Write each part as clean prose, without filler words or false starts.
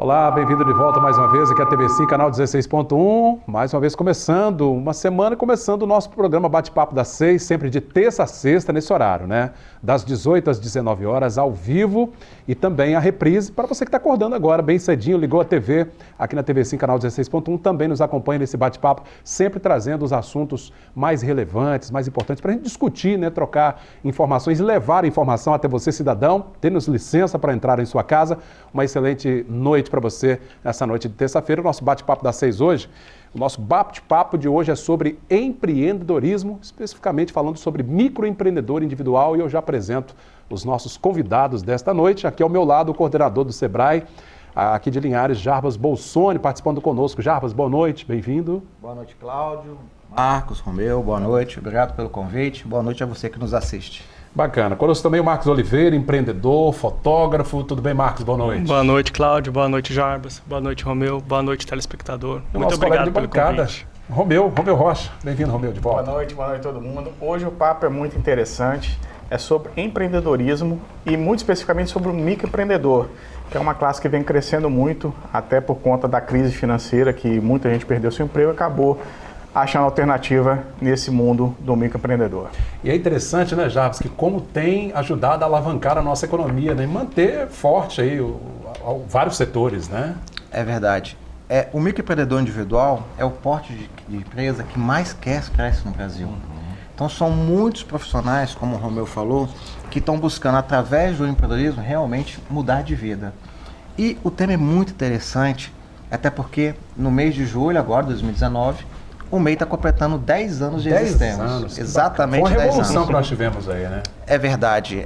Olá, bem-vindo de volta mais uma vez aqui à TV5, canal 16.1, mais uma vez começando, uma semana começando o nosso programa Bate-Papo das 6, sempre de terça a sexta nesse horário, né? Das 18 às 19 horas, ao vivo e também a reprise para você que está acordando agora, bem cedinho, ligou a TV aqui na TV5, canal 16.1, também nos acompanha nesse bate-papo, sempre trazendo os assuntos mais relevantes, mais importantes para a gente discutir, né? Trocar informações e levar a informação até você, cidadão, tendo licença para entrar em sua casa. Uma excelente noite para você nessa noite de terça-feira. O nosso bate-papo das 6 hoje, o nosso bate-papo de hoje é sobre empreendedorismo, especificamente falando sobre microempreendedor individual, e eu já apresento os nossos convidados desta noite. Aqui ao meu lado, o coordenador do Sebrae, aqui de Linhares, Jarbas Bolsoni, participando conosco. Jarbas, boa noite, bem-vindo. Boa noite, Cláudio, Marcos, Romeu, boa noite, obrigado pelo convite, boa noite a você que nos assiste. Bacana. Conosco também o Marcos Oliveira, empreendedor, fotógrafo. Tudo bem, Marcos? Boa noite. Boa noite, Cláudio. Boa noite, Jarbas. Boa noite, Romeu. Boa noite, telespectador. Muito obrigado pelo convite. Romeu Rocha. Bem-vindo, Romeu, de volta. Boa noite todo mundo. Hoje o papo é muito interessante. É sobre empreendedorismo e muito especificamente sobre o microempreendedor, que é uma classe que vem crescendo muito, até por conta da crise financeira, que muita gente perdeu seu emprego e acabou achando alternativa nesse mundo do microempreendedor. E é interessante, né, Jarbas, que como tem ajudado a alavancar a nossa economia, né, e manter forte aí vários setores, né? É verdade. O microempreendedor individual é o porte de empresa que mais cresce no Brasil. Então são muitos profissionais, como o Romeu falou, que estão buscando, através do empreendedorismo, realmente mudar de vida. E o tema é muito interessante, até porque no mês de julho, agora, 2019, o MEI está completando 10 anos de existência. 10 anos. Exatamente 10 anos. Foi uma revolução que nós tivemos aí, né? É verdade.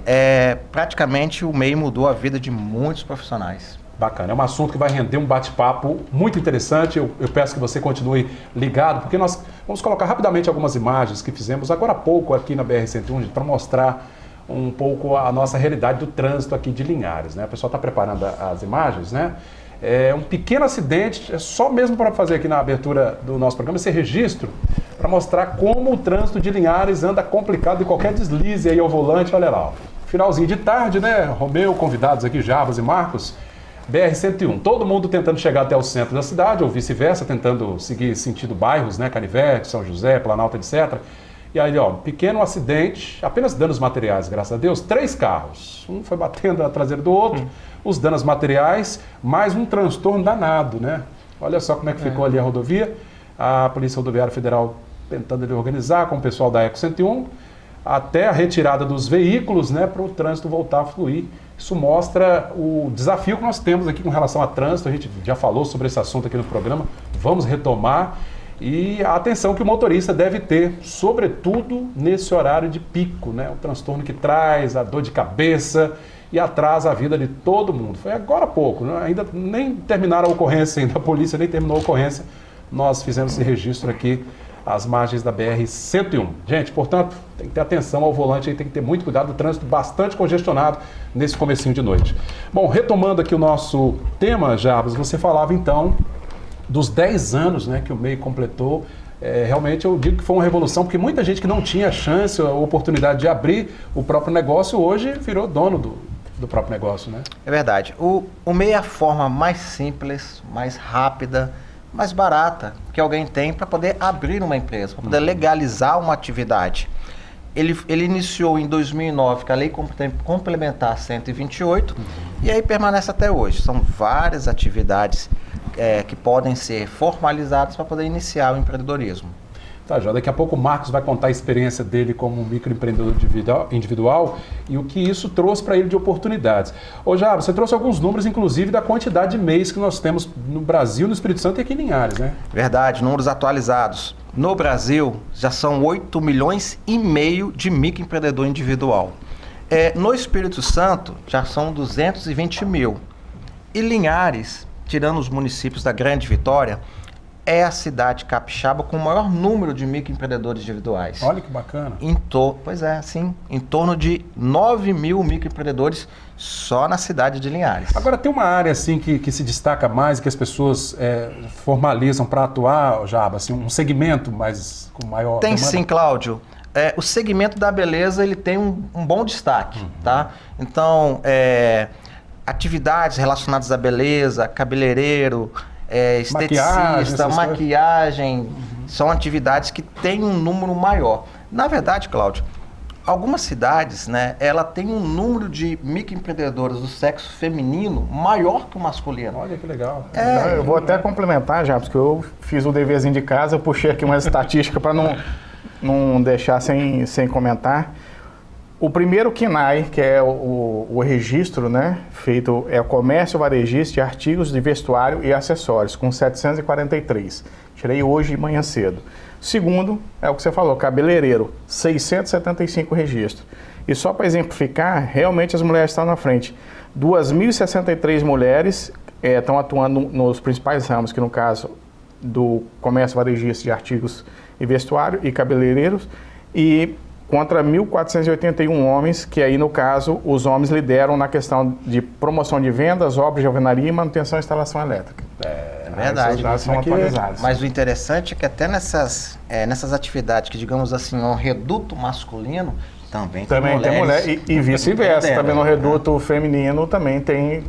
Praticamente o MEI mudou a vida de muitos profissionais. Bacana. É um assunto que vai render um bate-papo muito interessante. Eu peço que você continue ligado, porque nós vamos colocar rapidamente algumas imagens que fizemos agora há pouco aqui na BR-101 para mostrar um pouco a nossa realidade do trânsito aqui de Linhares, né? O pessoal está preparando as imagens, né? É um pequeno acidente, é só mesmo para fazer aqui na abertura do nosso programa esse registro, para mostrar como o trânsito de Linhares anda complicado e qualquer deslize aí ao volante, olha lá, ó. Finalzinho de tarde, né, Romeu, convidados aqui, Jarbas e Marcos, BR-101, todo mundo tentando chegar até o centro da cidade, ou vice-versa, tentando seguir sentido bairros, né, Canivete, São José, Planalto, etc. E aí, ó, pequeno acidente, apenas danos materiais, graças a Deus, 3 carros, um foi batendo na traseira do outro, os danos materiais, mais um transtorno danado, né? Olha só como é que ficou ali a rodovia, a Polícia Rodoviária Federal tentando ali organizar com o pessoal da Eco 101, até a retirada dos veículos, né, para o trânsito voltar a fluir. Isso mostra o desafio que nós temos aqui com relação a trânsito, a gente já falou sobre esse assunto aqui no programa, vamos retomar, e a atenção que o motorista deve ter, sobretudo nesse horário de pico, né, o transtorno que traz, a dor de cabeça, e atrasa a vida de todo mundo. Foi agora há pouco, né? Ainda nem terminaram a ocorrência, ainda a polícia nem terminou a ocorrência. Nós fizemos esse registro aqui às margens da BR-101. Gente, portanto, tem que ter atenção ao volante, aí tem que ter muito cuidado, o trânsito bastante congestionado nesse comecinho de noite. Bom, retomando aqui o nosso tema, Jarbas, você falava então dos 10 anos, né, que o MEI completou. Realmente eu digo que foi uma revolução, porque muita gente que não tinha chance, a oportunidade de abrir o próprio negócio, hoje virou dono do próprio negócio, né? É verdade. O MEI é a forma mais simples, mais rápida, mais barata que alguém tem para poder abrir uma empresa, para poder legalizar uma atividade. Ele iniciou em 2009 com a Lei Complementar 128 e aí permanece até hoje. São várias atividades que podem ser formalizadas para poder iniciar o empreendedorismo. Tá, já daqui a pouco o Marcos vai contar a experiência dele como um microempreendedor individual e o que isso trouxe para ele de oportunidades. Ô Jarbas, você trouxe alguns números, inclusive, da quantidade de MEIs que nós temos no Brasil, no Espírito Santo e aqui em Linhares, né? Verdade, números atualizados. No Brasil, já são 8,5 milhões de microempreendedor individual. No Espírito Santo, já são 220 mil. E Linhares, tirando os municípios da Grande Vitória, é a cidade capixaba com o maior número de microempreendedores individuais. Olha que bacana. Pois é, sim. Em torno de 9 mil microempreendedores só na cidade de Linhares. Agora, tem uma área assim que se destaca mais, que as pessoas formalizam para atuar, Jarbas, assim, um segmento mais com maior Tem demanda? Sim, Cláudio. O segmento da beleza ele tem um bom destaque, tá? Então, atividades relacionadas à beleza, cabeleireiro, esteticista, maquiagem, são atividades que têm um número maior. Na verdade, Cláudio, algumas cidades, né, ela tem um número de microempreendedoras do sexo feminino maior que o masculino. Olha que legal. Eu vou até complementar já, porque eu fiz o deverzinho de casa, eu puxei aqui uma estatística para não deixar sem comentar. O primeiro KNAI, que é o registro, né, feito, é o Comércio Varejista de Artigos de Vestuário e Acessórios, com 743. Tirei hoje de manhã cedo. Segundo, é o que você falou, cabeleireiro, 675 registros. E só para exemplificar, realmente as mulheres estão na frente. 2.063 mulheres estão atuando nos principais ramos, que no caso do comércio varejista de artigos e vestuário e cabeleireiros, e contra 1.481 homens, que aí no caso os homens lideram na questão de promoção de vendas, obras de alvenaria e manutenção e instalação elétrica. É verdade. Esses dados são atualizados. Mas o interessante é que até nessas atividades que, digamos assim, um reduto masculino, também tem mulher e vice-versa. Também no reduto feminino também tem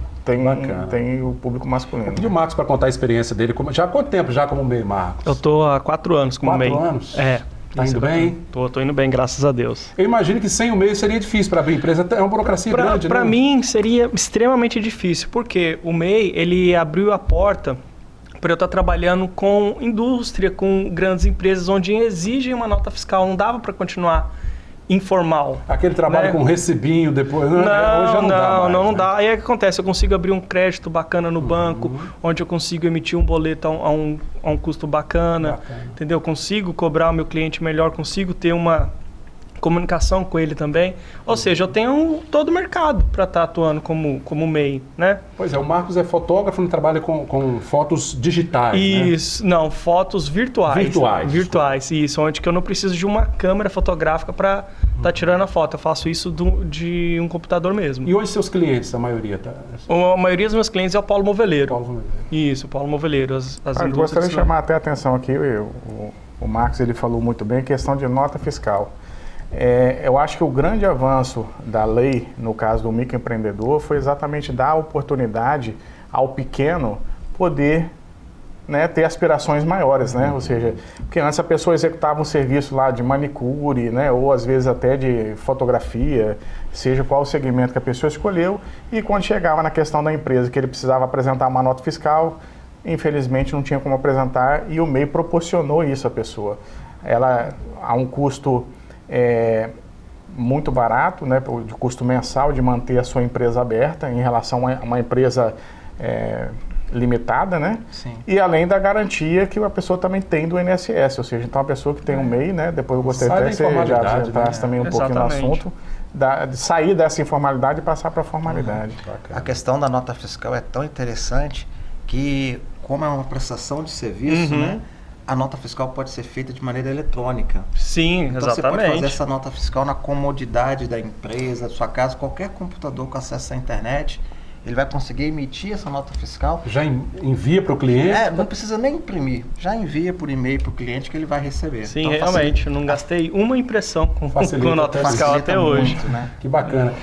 o público masculino. Eu pedi o Marcos para contar a experiência dele. Já há quanto tempo já como MEI, Marcos? Eu estou há 4 anos como MEI. 4 anos? Tá indo bem? Tô indo bem, graças a Deus. Eu imagino que sem o MEI seria difícil para abrir empresa, é uma burocracia grande, né? Para mim seria extremamente difícil, porque o MEI, ele abriu a porta para eu estar trabalhando com indústria, com grandes empresas, onde exigem uma nota fiscal, não dava para continuar informal. Aquele trabalho, né, com recibinho depois, né? Hoje não dá mais, não dá. Aí é que acontece, eu consigo abrir um crédito bacana no banco, onde eu consigo emitir um boleto a um custo bacana, entendeu? Consigo cobrar o meu cliente melhor, consigo ter uma comunicação com ele também. Ou seja, eu tenho todo o mercado para estar atuando como MEI, né? Pois é, o Marcos é fotógrafo e trabalha com fotos digitais, isso, né? Não, fotos virtuais. Virtuais, isso, onde que eu não preciso de uma câmera fotográfica para estar tirando a foto. Eu faço isso de um computador mesmo. E hoje seus clientes, a maioria? A maioria dos meus clientes é o Paulo Moveleiro. Paulo Moveleiro. Isso, o Paulo Moveleiro. Eu gostaria de chamar até a atenção aqui, o Marcos ele falou muito bem, questão de nota fiscal. Eu acho que o grande avanço da lei, no caso do microempreendedor, foi exatamente dar a oportunidade ao pequeno poder, né, ter aspirações maiores, né? Ou seja, porque antes a pessoa executava um serviço lá de manicure, né, ou às vezes até de fotografia, seja qual o segmento que a pessoa escolheu, e quando chegava na questão da empresa que ele precisava apresentar uma nota fiscal, infelizmente não tinha como apresentar, e o MEI proporcionou isso à pessoa. Ela, a um custo muito barato, né, de custo mensal de manter a sua empresa aberta em relação a uma empresa limitada, né? Sim. E além da garantia que a pessoa também tem do INSS, ou seja, então a pessoa que tem um MEI, né, depois eu gostaria até que você já adiantasse também um pouquinho no assunto, de sair dessa informalidade e passar para a formalidade. A questão da nota fiscal é tão interessante que, como é uma prestação de serviço, né, a nota fiscal pode ser feita de maneira eletrônica. Sim, então, exatamente. Você pode fazer essa nota fiscal na comodidade da empresa, da sua casa, qualquer computador com acesso à internet, ele vai conseguir emitir essa nota fiscal. Já envia para o cliente? Não precisa nem imprimir, já envia por e-mail para o cliente que ele vai receber. Sim, então, realmente, eu não gastei uma impressão com nota fiscal até hoje. Muito, né? Que bacana.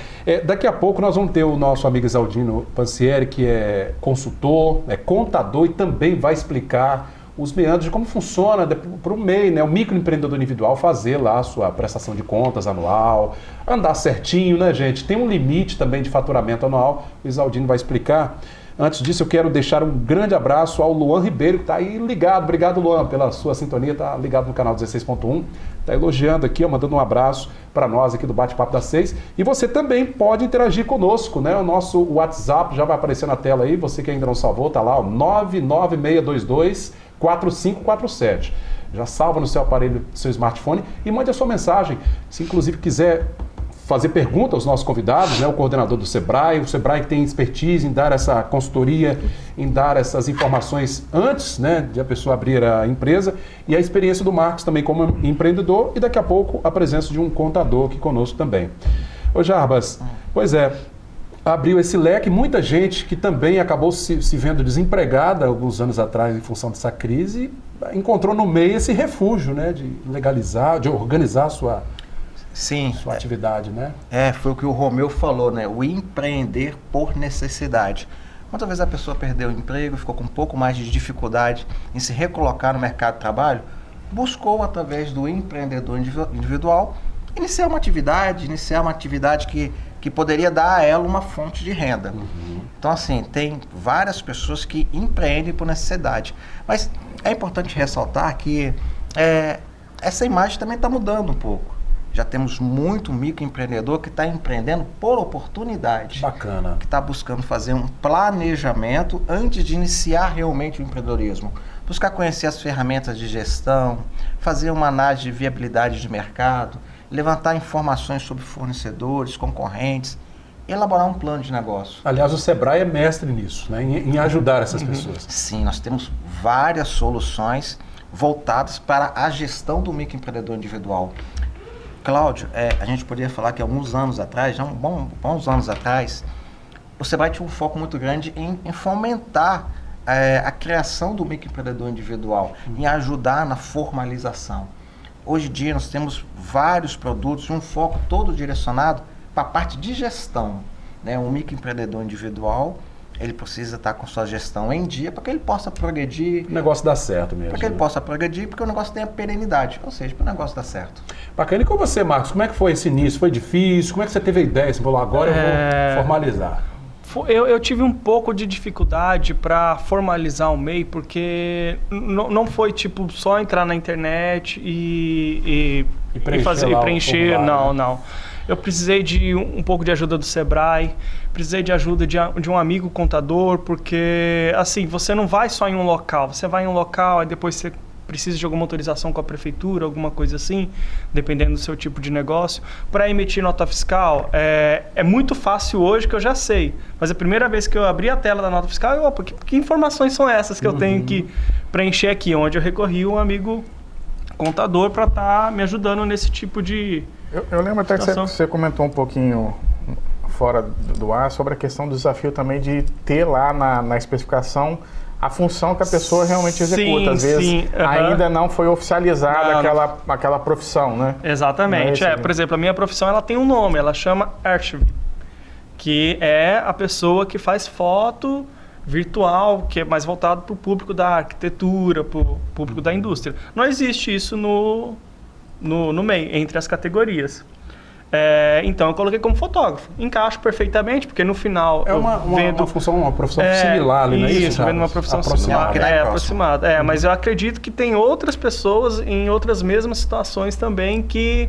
Daqui a pouco nós vamos ter o nosso amigo Exaldino Pansieri, que é consultor, é contador e também vai explicar os meandros de como funciona para o MEI, né, o microempreendedor individual, fazer lá a sua prestação de contas anual, andar certinho, né, gente? Tem um limite também de faturamento anual, o Exaldino vai explicar. Antes disso, eu quero deixar um grande abraço ao Luan Ribeiro, que está aí ligado. Obrigado, Luan, pela sua sintonia, está ligado no canal 16.1, está elogiando aqui, mandando um abraço para nós aqui do Bate-Papo das 6. E você também pode interagir conosco, né? O nosso WhatsApp já vai aparecer na tela aí, você que ainda não salvou, está lá, ó, 99622-4547. Já salva no seu aparelho, no seu smartphone e mande a sua mensagem. Se inclusive quiser fazer pergunta aos nossos convidados, né, o coordenador do Sebrae, o Sebrae que tem expertise em dar essa consultoria, em dar essas informações antes, né, de a pessoa abrir a empresa, e a experiência do Marcos também como empreendedor, e daqui a pouco a presença de um contador aqui conosco também. Ô Jarbas, pois é, abriu esse leque, muita gente que também acabou se vendo desempregada alguns anos atrás em função dessa crise, encontrou no MEI esse refúgio, né, de legalizar, de organizar a sua Sim. sua atividade, né? Foi o que o Romeu falou, né? O empreender por necessidade. Muitas vezes a pessoa perdeu o emprego, ficou com um pouco mais de dificuldade em se recolocar no mercado de trabalho, buscou, através do empreendedor individual, iniciar uma atividade que poderia dar a ela uma fonte de renda. Então, assim, tem várias pessoas que empreendem por necessidade. Mas é importante ressaltar que essa imagem também está mudando um pouco. Já temos muito microempreendedor que está empreendendo por oportunidade. Bacana. Que está buscando fazer um planejamento antes de iniciar realmente o empreendedorismo. Buscar conhecer as ferramentas de gestão, fazer uma análise de viabilidade de mercado, levantar informações sobre fornecedores, concorrentes, elaborar um plano de negócio. Aliás, o Sebrae é mestre nisso, né? Em ajudar essas pessoas. Sim, nós temos várias soluções voltadas para a gestão do microempreendedor individual. Cláudio, a gente poderia falar que alguns anos atrás, já bons anos atrás, o Sebrae tinha um foco muito grande em fomentar a criação do microempreendedor individual, em ajudar na formalização. Hoje em dia nós temos vários produtos e um foco todo direcionado para a parte de gestão, né? O microempreendedor individual, ele precisa estar com sua gestão em dia para que ele possa progredir. O negócio dá certo mesmo. Para que ele possa progredir, porque o negócio tenha perenidade, ou seja, para o negócio dar certo. Bacana. E com você, Marcos, como é que foi esse início? Foi difícil? Como é que você teve a ideia? Você falou, agora eu vou formalizar. Eu tive um pouco de dificuldade para formalizar o MEI, porque não foi tipo só entrar na internet e preencher. Não. Eu precisei de um pouco de ajuda do Sebrae, precisei de ajuda de um amigo contador, porque assim, você não vai só em um local, você vai em um local, aí depois você precisa de alguma autorização com a prefeitura, alguma coisa assim, dependendo do seu tipo de negócio. Para emitir nota fiscal, é muito fácil hoje, que eu já sei, mas a primeira vez que eu abri a tela da nota fiscal, que informações são essas que eu tenho que preencher aqui? Onde eu recorri um amigo contador para estar me ajudando nesse tipo de Eu lembro até situação. que você comentou um pouquinho fora do ar sobre a questão do desafio também de ter lá na especificação a função que a pessoa realmente executa. Às vezes ainda não foi oficializada aquela profissão, né? Exatamente. Por exemplo, a minha profissão ela tem um nome, ela chama Archive, que é a pessoa que faz foto virtual, que é mais voltado para o público da arquitetura, para o público da indústria. Não existe isso no MEI, entre as categorias. Então eu coloquei como fotógrafo. Encaixo perfeitamente, porque no final uma profissão similar ali, não é isso? Isso, vendo uma profissão similar, aproximada. Mas eu acredito que tem outras pessoas em outras mesmas situações também que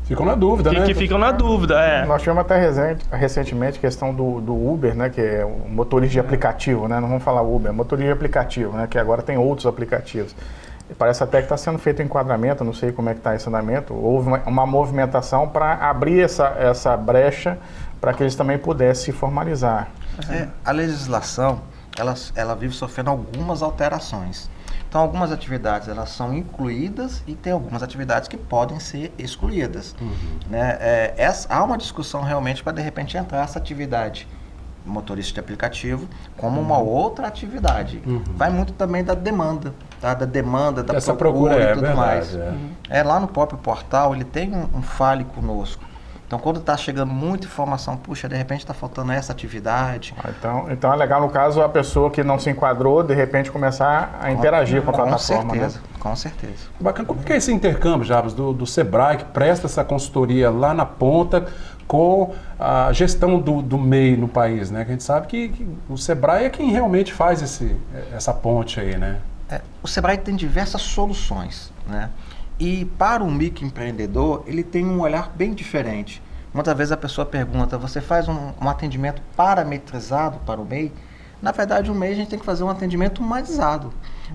ficam na dúvida, né? Que ficam na dúvida, Nós tivemos até recentemente a questão do Uber, né? Que é o motorista de aplicativo, né? Não vamos falar Uber, é motorista de aplicativo, né? Que agora tem outros aplicativos. E parece até que está sendo feito enquadramento, não sei como é que está esse andamento. Houve uma movimentação para abrir essa brecha para que eles também pudessem se formalizar. A legislação, ela vive sofrendo algumas alterações. Então, algumas atividades elas são incluídas e tem algumas atividades que podem ser excluídas. Né? Há uma discussão realmente para, de repente, entrar essa atividade motorista de aplicativo como uma outra atividade. Vai muito também da demanda, tá? Da demanda, da procura e tudo mais. Lá no próprio portal, ele tem um fale conosco. Então, quando está chegando muita informação, puxa, de repente está faltando essa atividade. Então é legal, no caso, a pessoa que não se enquadrou, de repente começar a interagir com a plataforma. Com certeza. Bacana. Como que é esse intercâmbio, Jarbas, do Sebrae, que presta essa consultoria lá na ponta com a gestão do MEI no país, né? Que a gente sabe que o Sebrae é quem realmente faz essa ponte aí, né? O Sebrae tem diversas soluções, né? E para o microempreendedor, ele tem um olhar bem diferente. Muitas vezes a pessoa pergunta, você faz um atendimento parametrizado para o MEI? Na verdade, o MEI a gente tem que fazer um atendimento humanizado,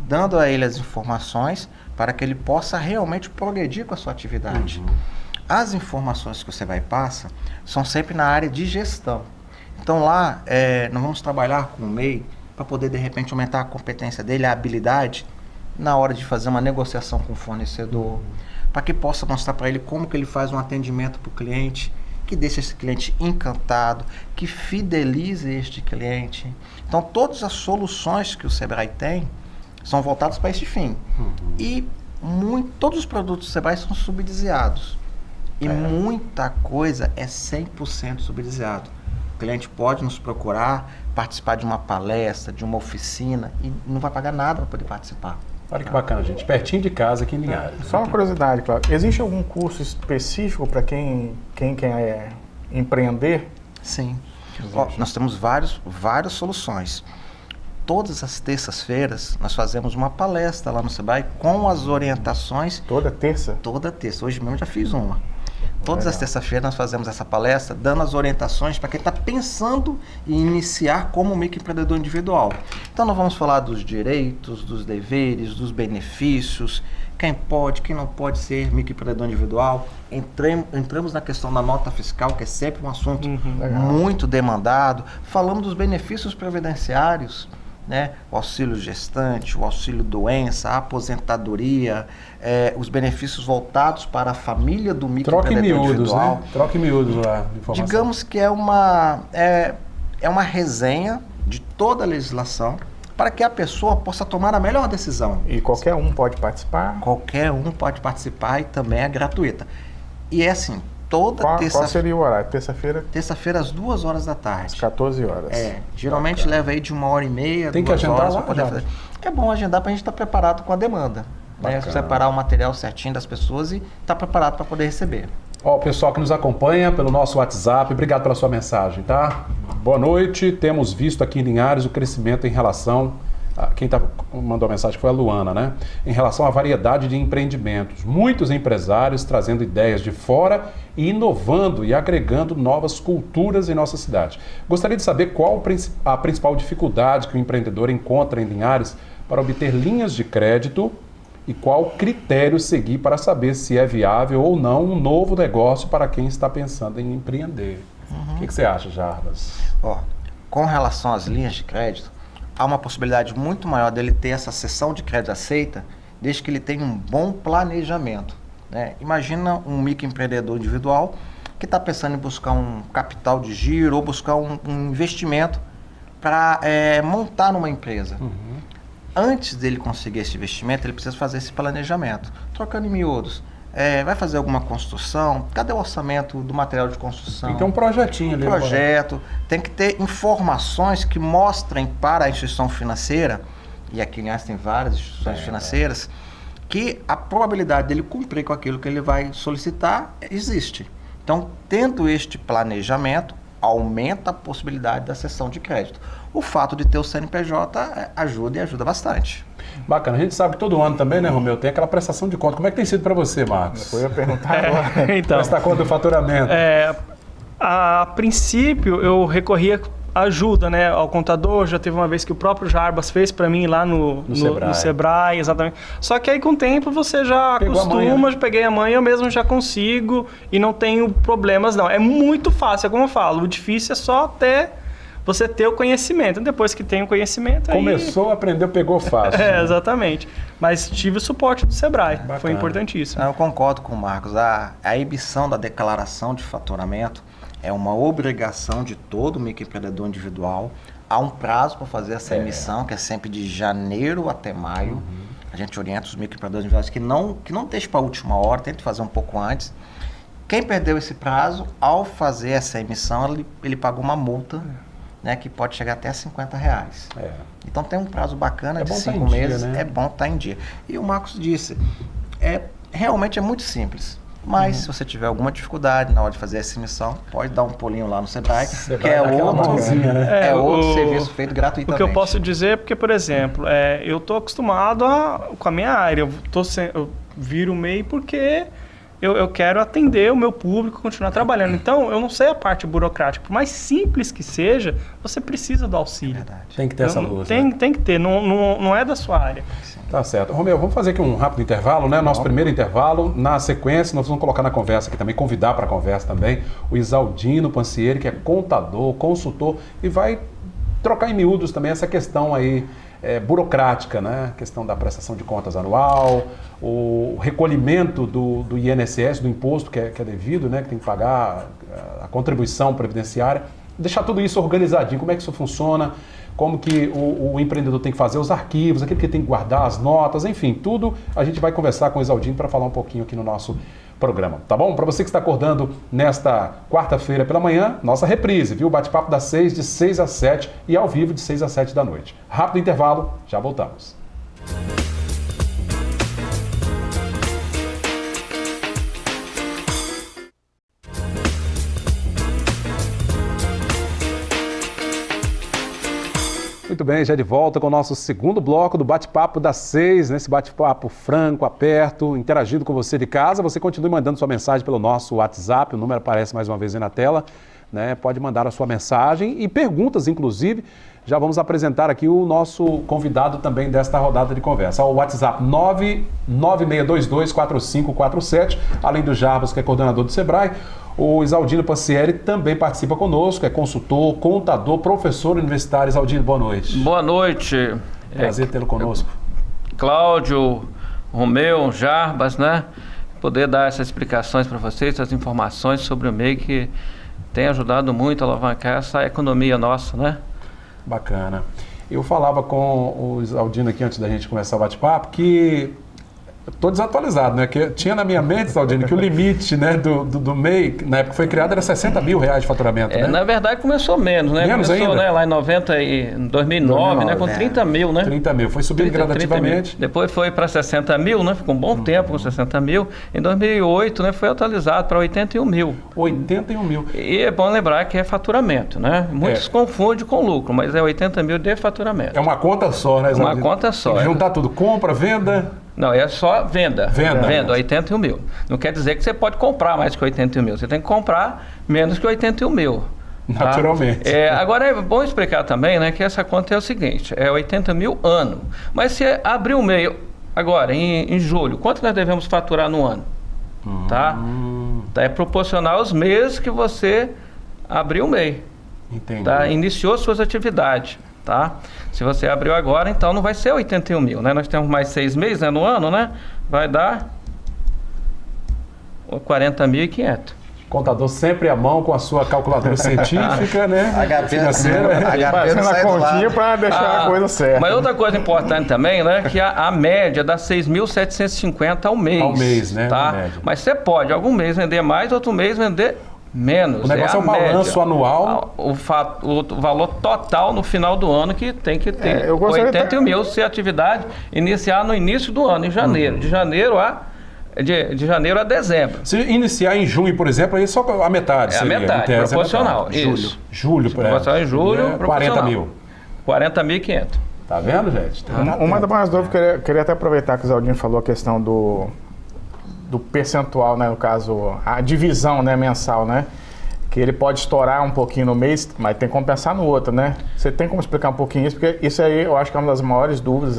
dando a ele as informações para que ele possa realmente progredir com a sua atividade. As informações que o Sebrae passa são sempre na área de gestão. Então lá, nós vamos trabalhar com o MEI para poder, de repente, aumentar a competência dele, a habilidade, na hora de fazer uma negociação com o fornecedor, para que possa mostrar para ele como que ele faz um atendimento para o cliente, que deixe esse cliente encantado, que fidelize este cliente. Então, todas as soluções que o Sebrae tem são voltadas para esse fim. E todos os produtos do Sebrae são subsidiados. E muita coisa é 100% subsidiado. O cliente pode nos procurar, participar de uma palestra, de uma oficina e não vai pagar nada para poder participar. Olha que bacana, gente. Pertinho de casa aqui em Linhares. Só uma curiosidade, Cláudio. Existe algum curso específico para quem quer empreender? Sim. Ó, nós temos várias soluções. Todas as terças-feiras nós fazemos uma palestra lá no Sebrae com as orientações. Toda terça? Toda terça. Hoje mesmo já fiz uma. Todas Legal. as terças-feiras nós fazemos essa palestra, dando as orientações para quem está pensando em iniciar como microempreendedor individual. Então nós vamos falar dos direitos, dos deveres, dos benefícios, quem pode, quem não pode ser microempreendedor individual. Entramos na questão da nota fiscal, que é sempre um assunto muito demandado. Falamos dos benefícios previdenciários, né? O auxílio gestante, o auxílio doença, a aposentadoria, os benefícios voltados para a família do Troca em microempreendedor miúdos, individual. né? Troca em miúdos lá, informação. Digamos que é uma resenha de toda a legislação para que a pessoa possa tomar a melhor decisão. E qualquer um pode participar? Qualquer um pode participar e também é gratuita. E é assim, toda Qual terça-feira... seria o horário? Terça-feira, Terça-feira às 2 horas da às tarde. 14 horas. Geralmente Bacana. leva aí de 1h30, Tem que 2 agendar horas lá, para poder já? fazer. É bom agendar para a gente estar preparado com a demanda. Né? Bacana. Separar o material certinho das pessoas e estar preparado para poder receber. Ó, o pessoal que nos acompanha pelo nosso WhatsApp, obrigado pela sua mensagem, tá? Boa noite. Temos visto aqui em Linhares o crescimento em relação... Quem mandou a mensagem foi a Luana, né? Em relação à variedade de empreendimentos. Muitos empresários trazendo ideias de fora e inovando e agregando novas culturas em nossa cidade. Gostaria de saber qual a principal dificuldade que o empreendedor encontra em Linhares para obter linhas de crédito e qual critério seguir para saber se é viável ou não um novo negócio para quem está pensando em empreender. O que você acha, Jarbas? Ó, com relação às linhas de crédito, há uma possibilidade muito maior dele ter essa cessão de crédito aceita, desde que ele tenha um bom planejamento, né? Imagina um microempreendedor individual que está pensando em buscar um capital de giro ou buscar um investimento para montar numa empresa. Antes dele conseguir esse investimento, ele precisa fazer esse planejamento. Trocando em miúdos, vai fazer alguma construção? Cadê o orçamento do material de construção? Tem que ter um projetinho ali. Projeto, tem que ter informações que mostrem para a instituição financeira, e aqui em Linhares tem várias instituições financeiras, que a probabilidade dele cumprir com aquilo que ele vai solicitar existe. Então, tendo este planejamento, aumenta a possibilidade da cessão de crédito. O fato de ter o CNPJ ajuda bastante. Bacana. A gente sabe que todo ano também, né, Romeu, tem aquela prestação de conta. Como é que tem sido para você, Marcos? Eu ia perguntar agora. Então, Prestar conta do faturamento. a princípio eu recorria ajuda, né, ao contador. Já teve uma vez que o próprio Jarbas fez para mim lá no Sebrae, exatamente. Só que aí com o tempo você já acostuma, peguei a manha, eu mesmo já consigo e não tenho problemas não. É muito fácil, é como eu falo, o difícil é só você ter o conhecimento. Depois que tem o conhecimento, começou, aprendeu, pegou fácil. Exatamente. Mas tive o suporte do Sebrae, Bacana. foi importantíssimo. Eu concordo com o Marcos. A emissão da declaração de faturamento é uma obrigação de todo microempreendedor individual. Há um prazo para fazer essa emissão, que é sempre de janeiro até maio. A gente orienta os microempreendedores individuais que não deixe para a última hora, tente fazer um pouco antes. Quem perdeu esse prazo, ao fazer essa emissão, ele pagou uma multa, né, que pode chegar até R$50. Então tem um prazo bacana de 5 meses, né? É bom estar em dia. E o Marcos disse, realmente é muito simples. Mas se você tiver alguma dificuldade na hora de fazer essa emissão, pode dar um pulinho lá no Sebrae, que é outro serviço feito gratuitamente. O que eu posso dizer é porque, por exemplo, eu estou acostumado com a minha área. Eu viro MEI porque eu quero atender o meu público, continuar trabalhando. Então, eu não sei a parte burocrática. Por mais simples que seja, você precisa do auxílio. Verdade. Tem que ter essa luz. Tem que ter, não é da sua área. Tá certo. Romeu, vamos fazer aqui um rápido intervalo, né? Nosso primeiro intervalo. Na sequência, nós vamos colocar na conversa aqui também, convidar para a conversa também, o Isaldino Pancieri, que é contador, consultor, e vai trocar em miúdos também essa questão aí burocrática, né? A questão da prestação de contas anual, o recolhimento do INSS, do imposto que é devido, né? Que tem que pagar a contribuição previdenciária. Deixar tudo isso organizadinho, como é que isso funciona, como que o empreendedor tem que fazer os arquivos, aquilo que ele tem que guardar, as notas, enfim, tudo a gente vai conversar com o Isaldino para falar um pouquinho aqui no nosso programa, tá bom? Para você que está acordando nesta quarta-feira pela manhã, nossa reprise, viu? Bate-papo das 6, de 6 às 7 e ao vivo de 6 às 7 da noite. Rápido intervalo, já voltamos. Muito bem, já de volta com o nosso segundo bloco do Bate-Papo das 6, nesse bate-papo franco, aperto, interagindo com você de casa. Você continue mandando sua mensagem pelo nosso WhatsApp, o número aparece mais uma vez aí na tela, né? Pode mandar a sua mensagem e perguntas, inclusive. Já vamos apresentar aqui o nosso convidado também desta rodada de conversa. O WhatsApp 996224547, além do Jarbas, que é coordenador do Sebrae. O Isaldino Pancieri também participa conosco, é consultor, contador, professor universitário. Isaldino, boa noite. Boa noite. Prazer tê-lo conosco. Cláudio, Romeu, Jarbas, né? Poder dar essas explicações para vocês, essas informações sobre o MEI que tem ajudado muito a alavancar essa economia nossa, né? Bacana. Eu falava com o Isaldino aqui antes da gente começar o bate-papo que estou desatualizado, né? Que tinha na minha mente, Isaldino, que o limite, né, do MEI, na época que foi criado, era 60 mil reais de faturamento, né? Na verdade começou menos, né? Menos começou, ainda? né, lá em 2009, né, com 30 mil, né? 30 mil, foi subindo gradativamente. Depois foi para 60 mil, né? Ficou um bom tempo com 60 mil. Em 2008, né, foi atualizado para 81 mil. 81 mil. E é bom lembrar que é faturamento, né? Muitos confundem com lucro, mas é 80 mil de faturamento. É uma conta só, né, Isaldino? Uma conta só. Tem que juntar tudo, compra, venda... Não, é só venda. Venda, 81 mil. Não quer dizer que você pode comprar mais que 81 mil. Você tem que comprar menos que 81 mil. Tá? Naturalmente. Agora é bom explicar também, né, que essa conta é o seguinte, é 80 mil ano. Mas se abrir o MEI agora, em julho, quanto nós devemos faturar no ano? Tá? É proporcional aos meses que você abriu o MEI. Entendi. Tá? Iniciou suas atividades. Tá? Se você abriu agora, então não vai ser 81 mil, né? Nós temos mais 6 meses, né, no ano, né? Vai dar 40.500. Contador sempre à mão com a sua calculadora científica, né? Fazendo a continha para deixar a coisa certa. Mas outra coisa importante também, né? Que a média dá 6.750 ao mês. Ao mês, né? Tá? Mas você pode, algum mês vender mais, outro mês vender menos. O negócio é o balanço anual. O valor total no final do ano que tem que ter. 81 mil se a atividade iniciar no início do ano, em janeiro. De janeiro a dezembro. Se iniciar em junho, por exemplo, aí só a metade. A metade, proporcional. Isso. Julho, por exemplo. Em julho, 40 mil. 40.500. Tá vendo, gente? Uma das dúvidas, eu queria até aproveitar que o Isaldino falou a questão do percentual, né, no caso, a divisão, né, mensal, né, que ele pode estourar um pouquinho no mês, mas tem que compensar no outro, né? Você tem como explicar um pouquinho isso? Porque isso aí eu acho que é uma das maiores dúvidas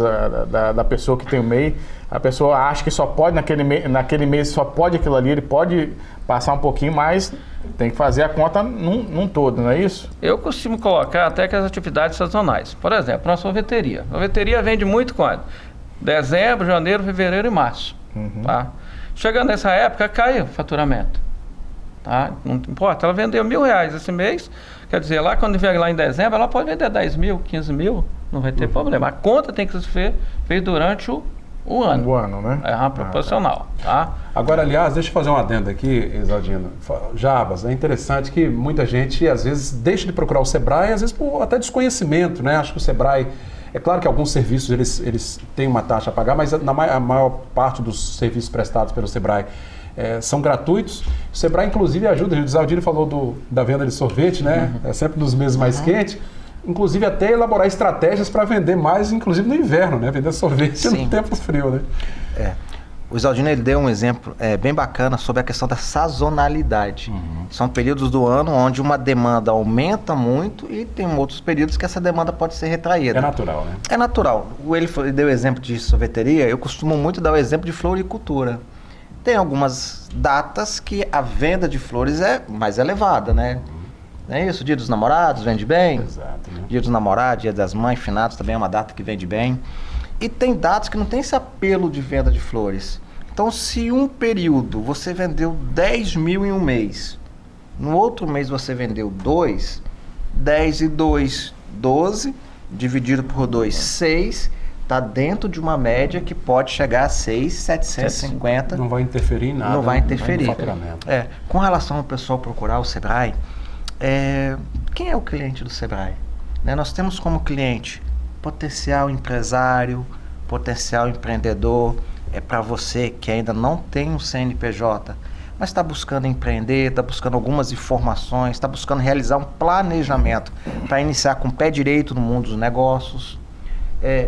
da pessoa que tem o MEI. A pessoa acha que só pode, naquele mês só pode aquilo ali, ele pode passar um pouquinho, mas tem que fazer a conta num todo, não é isso? Eu costumo colocar até que as atividades sazonais. Por exemplo, na sorveteria. A sorveteria vende muito quando? Dezembro, janeiro, fevereiro e março. Tá? Chegando nessa época, cai o faturamento. Tá? Não importa, ela vendeu R$1.000 esse mês, quer dizer, lá quando vier lá em dezembro, ela pode vender 10 mil, 15 mil, não vai ter problema. A conta tem que ser feita durante o ano. O ano, né? É proporcional. Tá? Agora, aliás, deixa eu fazer um adendo aqui, Isaldino. Jarbas, é interessante que muita gente, às vezes, deixa de procurar o Sebrae, às vezes por até desconhecimento, né? Acho que o Sebrae... É claro que alguns serviços eles têm uma taxa a pagar, mas a maior parte dos serviços prestados pelo Sebrae são gratuitos. O Sebrae, inclusive, ajuda. O Isaldino falou da venda de sorvete, né? É sempre nos meses mais quentes. Inclusive, até elaborar estratégias para vender mais, inclusive no inverno, né? Vender sorvete no tempo frio, né? O Isaldino, ele deu um exemplo bem bacana sobre a questão da sazonalidade. São períodos do ano onde uma demanda aumenta muito e tem outros períodos que essa demanda pode ser retraída. É natural, né? É natural. Ele deu o exemplo de sorveteria, eu costumo muito dar o exemplo de floricultura. Tem algumas datas que a venda de flores é mais elevada, né? Não é isso? Dia dos Namorados vende bem. Exato. Né? Dia dos Namorados, Dia das Mães, Finados também é uma data que vende bem. E tem datas que não tem esse apelo de venda de flores. Então, se um período você vendeu 10 mil em um mês, no outro mês você vendeu 2, 10 e 2, 12, dividido por 2, 6, está dentro de uma média que pode chegar a 6.750. Não vai interferir em nada. Não vai interferir. No faturamento. Com relação ao pessoal procurar o Sebrae, quem é o cliente do Sebrae? Né, nós temos como cliente potencial empresário, potencial empreendedor, para você que ainda não tem um CNPJ, mas está buscando empreender, está buscando algumas informações, está buscando realizar um planejamento para iniciar com o pé direito no mundo dos negócios.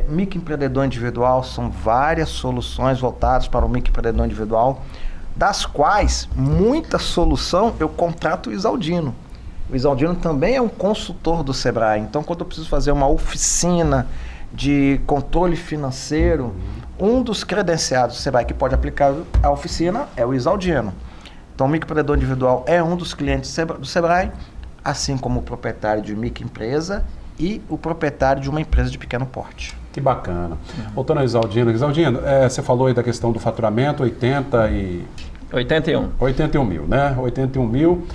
Microempreendedor individual, são várias soluções voltadas para o microempreendedor individual, das quais muita solução eu contrato o Isaldino. O Isaldino também é um consultor do Sebrae, então quando eu preciso fazer uma oficina de controle financeiro, um dos credenciados do Sebrae que pode aplicar a oficina é o Isaldino. Então o microempreendedor individual é um dos clientes do Sebrae, assim como o proprietário de microempresa e o proprietário de uma empresa de pequeno porte. Que bacana. Voltando ao Isaldino. Isaldino, você falou aí da questão do faturamento, 81 mil, né? 81 mil.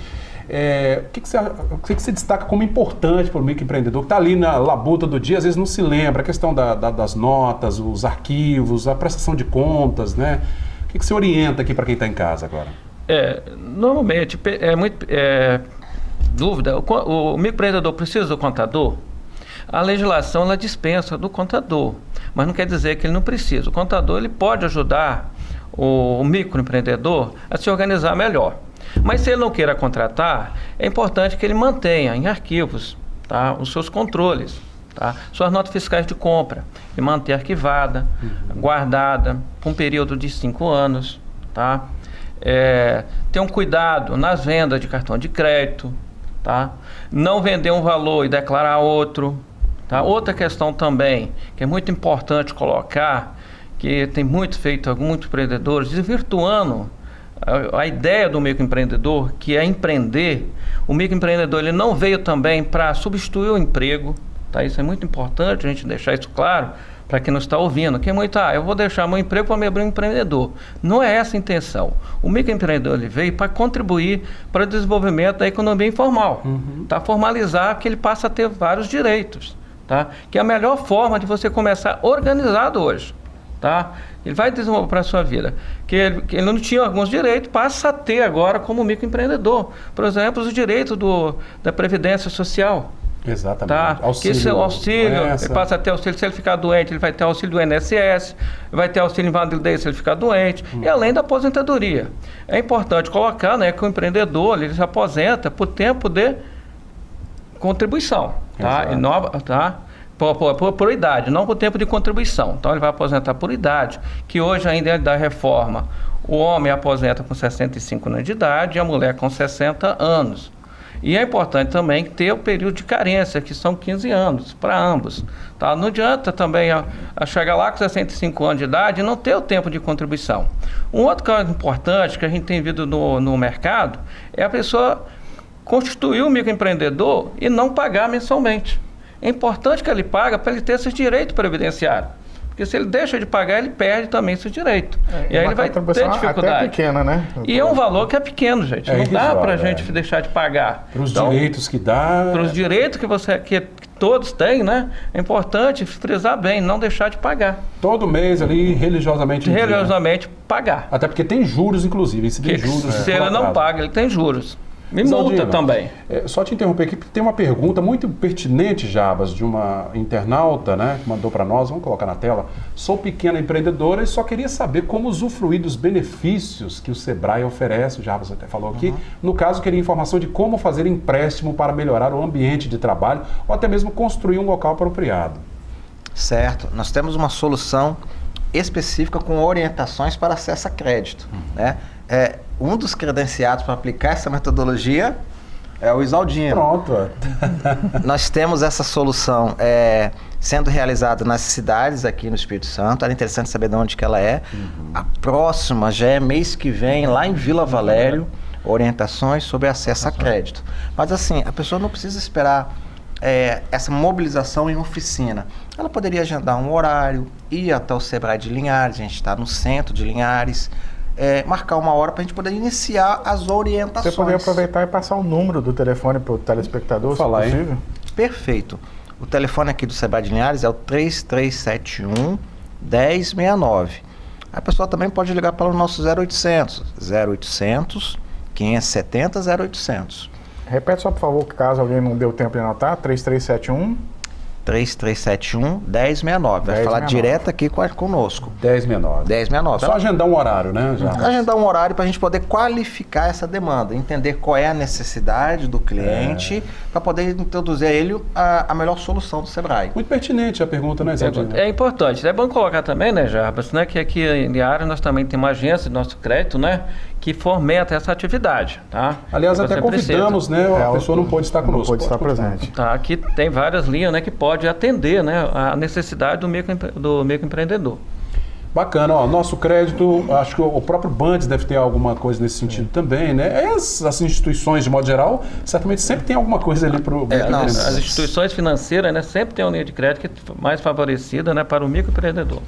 O que você destaca como importante para o microempreendedor que está ali na labuta do dia, às vezes não se lembra, a questão das notas, os arquivos, a prestação de contas, né? O que você orienta aqui para quem está em casa agora? Normalmente, dúvida, o microempreendedor precisa do contador? A legislação ela dispensa do contador, mas não quer dizer que ele não precisa. O contador ele pode ajudar o microempreendedor a se organizar melhor. Mas se ele não queira contratar, é importante que ele mantenha em arquivos, tá, os seus controles, tá, suas notas fiscais de compra, e manter arquivada, guardada, por um período de 5 anos. Tá? Ter um cuidado nas vendas de cartão de crédito, tá? Não vender um valor e declarar outro. Tá? Outra questão também, que é muito importante colocar, que tem muitos empreendedores desvirtuando a ideia do microempreendedor, que é empreender. O microempreendedor ele não veio também para substituir o emprego, tá? Isso é muito importante a gente deixar isso claro para quem não está ouvindo, que é muito, eu vou deixar meu emprego para me abrir um empreendedor. Não é essa a intenção. O microempreendedor ele veio para contribuir para o desenvolvimento da economia informal, tá? Formalizar que ele passa a ter vários direitos, tá? Que é a melhor forma de você começar organizado hoje. Tá? Ele vai desenvolver para a sua vida. Que ele não tinha alguns direitos, passa a ter agora como microempreendedor. Por exemplo, os direitos da Previdência Social. Exatamente. Tá? Auxílio, ele passa a ter auxílio se ele ficar doente, ele vai ter auxílio do INSS, vai ter auxílio invalidez se ele ficar doente, e além da aposentadoria. É importante colocar, né, que o empreendedor ele se aposenta por tempo de contribuição. Tá? Por idade, não por tempo de contribuição. Então ele vai aposentar por idade, que hoje ainda é da reforma. O homem aposenta com 65 anos de idade e a mulher com 60 anos. E é importante também ter o período de carência, que são 15 anos, para ambos. Tá? Não adianta também chegar lá com 65 anos de idade e não ter o tempo de contribuição. Um outro caso importante que a gente tem visto no mercado é a pessoa constituir o microempreendedor e não pagar mensalmente. É importante que ele pague para ele ter esses direitos previdenciários. Porque se ele deixa de pagar, ele perde também esse direito. E aí ele vai ter dificuldade. Até pequena, né? E é um valor que é pequeno, gente. Não dá para a gente deixar de pagar. Para os direitos que dá. Para os direitos que todos têm, né? É importante frisar bem, não deixar de pagar. Todo mês ali, religiosamente. Pagar. Até porque tem juros, inclusive. Se ele não paga, ele tem juros. Me multa também. Só te interromper aqui, porque tem uma pergunta muito pertinente, Jabas, de uma internauta, né, que mandou para nós, vamos colocar na tela. Sou pequena empreendedora e só queria saber como usufruir dos benefícios que o Sebrae oferece, o Jabas até falou aqui. No caso, queria informação de como fazer empréstimo para melhorar o ambiente de trabalho ou até mesmo construir um local apropriado. Certo. Nós temos uma solução específica com orientações para acesso a crédito, né? Um dos credenciados para aplicar essa metodologia é o Isaldino. Pronto. Nós temos essa solução sendo realizada nas cidades aqui no Espírito Santo. Era interessante saber de onde que ela é. A próxima já é mês que vem, lá em Vila Valério, orientações sobre acesso a crédito. Mas assim, a pessoa não precisa esperar essa mobilização em oficina. Ela poderia agendar um horário, ir até o Sebrae de Linhares, a gente está no centro de Linhares, marcar uma hora para a gente poder iniciar as orientações. Você poderia aproveitar e passar o número do telefone para o telespectador, se possível? Perfeito. O telefone aqui do Sebrae de Linhares é o 3371-1069. A pessoa também pode ligar para o nosso 0800 570 0800. Repete só, por favor, caso alguém não deu tempo de anotar, 3371... 3371-1069. Vai falar direto aqui conosco. 1069. 1069. Só agendar um horário, né? Agendar um horário para a gente poder qualificar essa demanda, entender qual é a necessidade do cliente, para poder introduzir a ele a melhor solução do Sebrae. Muito pertinente a pergunta, né, Zé? É importante. É bom colocar também, né, Jarbas, né, que aqui em Linhares nós também temos uma agência de nosso crédito, né, que fomenta essa atividade, tá? Aliás, até convidamos, né? A pessoa não pode estar conosco. Não pode estar presente. Tá, aqui tem várias linhas, né, que pode atender, né, a necessidade do microempreendedor. Bacana, ó, nosso crédito, acho que o próprio Bandes deve ter alguma coisa nesse sentido também, né? As instituições, de modo geral, certamente sempre tem alguma coisa ali para o microempreendedor. As instituições financeiras, né, sempre tem uma linha de crédito que é mais favorecida, né, para o microempreendedor.